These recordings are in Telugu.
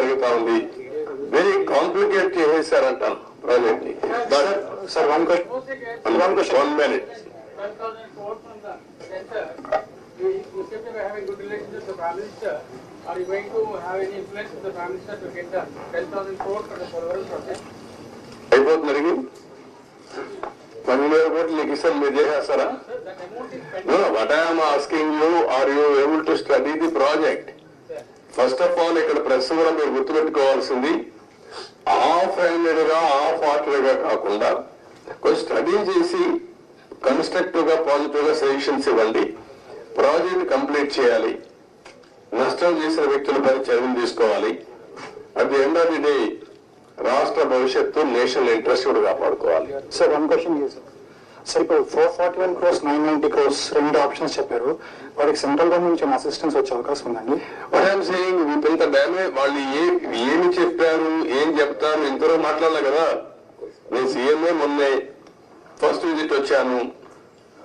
జరుగుతా ఉంది. వెరీ కాంప్లికేట్ చేసేసారంటాను ప్రాజెక్ట్ ని. Sir one question 1 minute. You seem to be having good relations with the Prime Minister. Are you going to have any influence with the Prime Minister to get the 10,000 crore for the Polavaram project? అయిపోతుంది 10,000 కోట్లు నీకు ఇస్తాను, మీరు చేసేస్తారా? No, what I am asking you, are you able to study the project? First of all ఇక్కడ ప్రెస్ కూడా మీరు గుర్తుపెట్టుకోవాల్సింది, హాఫ్ హ్యాండెడ్ గా హాఫ్ హార్టెడ్ గా కాకుండా కొంచెం స్టడీ చేసి కన్స్ట్రక్టివ్ గా పాజిటివ్ గా సజెషన్స్ ఇవ్వండి. ప్రాజెక్ట్ కంప్లీట్ చేయాలి, నష్టం చేసిన వ్యక్తులపై చర్యలు తీసుకోవాలి. At the end of the day రాష్ట్ర భవిష్యత్తు, నేషనల్ ఇంట్రెస్ట్ కూడా కాపాడుకోవాలి. సార్ వన్ క్వశ్చన్ సార్, ఇప్పుడు 441 crores 990 crores రెండు ఆప్షన్స్ చెప్పారు, వారికి సెంట్రల్ గవర్నమెంట్ నుంచి అసిస్టెన్స్ వచ్చే అవకాశం ఉందండి? వాట్ ఐఎమ్ సేయింగ్, ఇంత డ్యామేజ్ వాళ్ళు ఏమి చెప్పారు, ఏం చెప్తారు, ఇంతలో మాట్లాడలే కదా. నేను సీఎంఏ మొన్నే ఫస్ట్ విజిట్ వచ్చాను,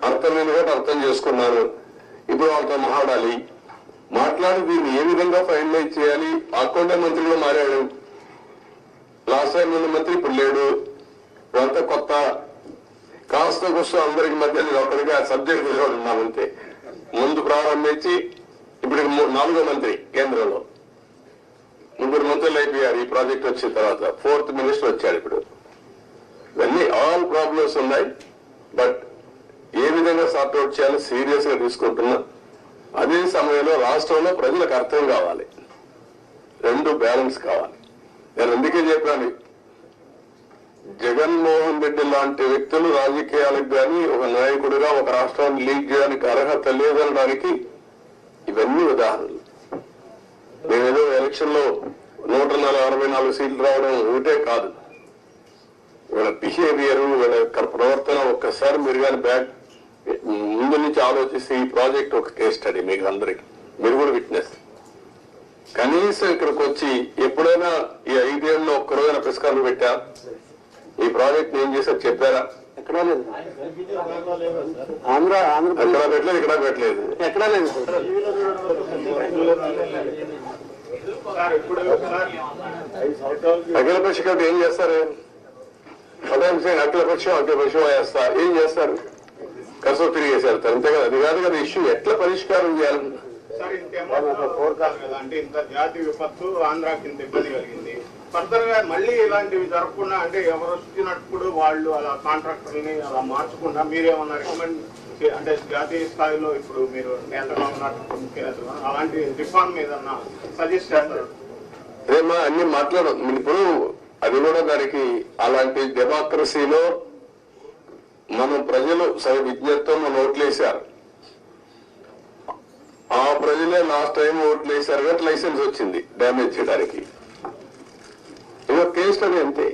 అర్థమైన కూడా అర్థం చేసుకున్నాను. ఇప్పుడు వాళ్ళతో మాట్లాడి దీన్ని ఏ విధంగా ఫైనలైజ్ చేయాలి. అకౌంటే మంత్రి కూడా మారాడు, లాస్ట్ టైం ఉన్న మంత్రి ఇప్పుడు లేడు, ఇదంతా కొత్త. కాస్త కూర్చో అందరికి మధ్య నేను ఒక్కడిగా సబ్జెక్ట్ ఉన్నాను అంతే. ముందు ప్రారంభించి ఇప్పుడు 4వ మంత్రి, కేంద్రంలో 3 మంత్రులు అయిపోయారు ఈ ప్రాజెక్ట్ వచ్చిన తర్వాత. 4th మినిస్టర్ వచ్చాడు ఇప్పుడు. ఇవన్నీ ఆల్ ప్రాబ్లమ్స్ ఉన్నాయి, బట్ ఏ విధంగా సార్ట్అవుట్ చేయాలో సీరియస్ గా తీసుకుంటున్నా. అదే సమయంలో రాష్ట్రంలో ప్రజలకు అర్థం కావాలి, రెండు బ్యాలెన్స్ కావాలి. నేను అందుకే చెప్పాను, జగన్మోహన్ రెడ్డి లాంటి వ్యక్తులు రాజకీయాలకు కానీ ఒక నాయకుడిగా ఒక రాష్ట్రాన్ని లీడ్ చేయడానికి అర్హత లేదనడానికి ఇవన్నీ ఉదాహరణలు. నేనేదో ఎలక్షన్ లో 164 సీట్లు రావడం ఒకటే కాదు, వీళ్ళ బిహేవియర్, వీళ్ళ యొక్క ప్రవర్తన ఒక్కసారి మీరు కానీ ముందు నుంచి ఆలోచిస్తే ఈ ప్రాజెక్ట్ ఒక కేస్ స్టడీ మీకు అందరికి, మీరు కూడా విట్నెస్. కనీసం ఇక్కడికి వచ్చి ఎప్పుడైనా ఈ 5 ఏళ్ళలో ఒక్క రోజైన పురస్కారాలు పెట్టా, ఈ ప్రాజెక్ట్ ఏం చేశారు చెప్పారా? ఎక్కడా లేదు. ఎక్కడా పెట్టలేదు, ఇక్కడ పెట్టలేదు, ఎక్కడా లేదు. అఖిల పక్ష కమిటీ ఏం చేస్తారు? అఖిల పక్షం వేస్తా ఏం చేస్తారు? కసో తిరిగి వేసేస్తారు అంతే కదా. అది కాదు కదా ఇష్యూ, ఎట్లా పరిష్కారం చేయాలి? అంటే ఇంత జాతి విపత్తు ఆంధ్రాకి ఇంత ఇబ్బంది కలిగింది, ఫర్దర్ గా మళ్ళీ ఇలాంటివి జరగకుండా, అంటే ఎవరు వచ్చినప్పుడు వాళ్ళు అలా కాంట్రాక్టర్ని అలా మార్చకుండా మీరేమన్నా రికమెండ్, అంటే జాతీయ స్థాయిలో ఇప్పుడు మీరు నేతగా ఉన్నట్టు ముఖ్యనేతలు అలాంటి రిఫార్మ్ ఏదన్నా సజెస్ట్ చేస్తారు? అదేమా అన్ని మాట్లాడడం ఇప్పుడు, అది కూడా దానికి అలాంటి డెమోక్రసీలో మనం ప్రజలు విజ్ఞతతో మనం ఓట్లేశారు, ఆ ప్రజలే లాస్ట్ టైం ఓట్లు వేశారు కాబట్టి లైసెన్స్ వచ్చింది డ్యామేజ్ చేయడానికి. ఇదో కేసు అది అంతే.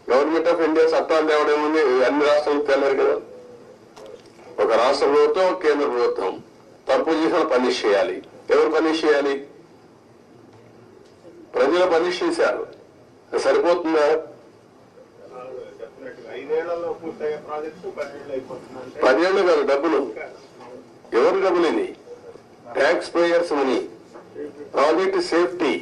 గవర్నమెంట్ ఆఫ్ ఇండియా చట్టాలు తేవడం ఉంది, అన్ని రాష్ట్రాలకు తెలరు కదా. ఒక రాష్ట్ర ప్రభుత్వం, కేంద్ర ప్రభుత్వం తప్పు చేసిన పనిష్ చేయాలి. ఎవరు పనిష్ చేయాలి? ప్రజలు పనిష్ చేశారు, సరిపోతుందా? 10 ఏళ్ళు కాదు, డబ్బులు ఎవరు డబ్బులు? ఇది tax payers money. Project safety,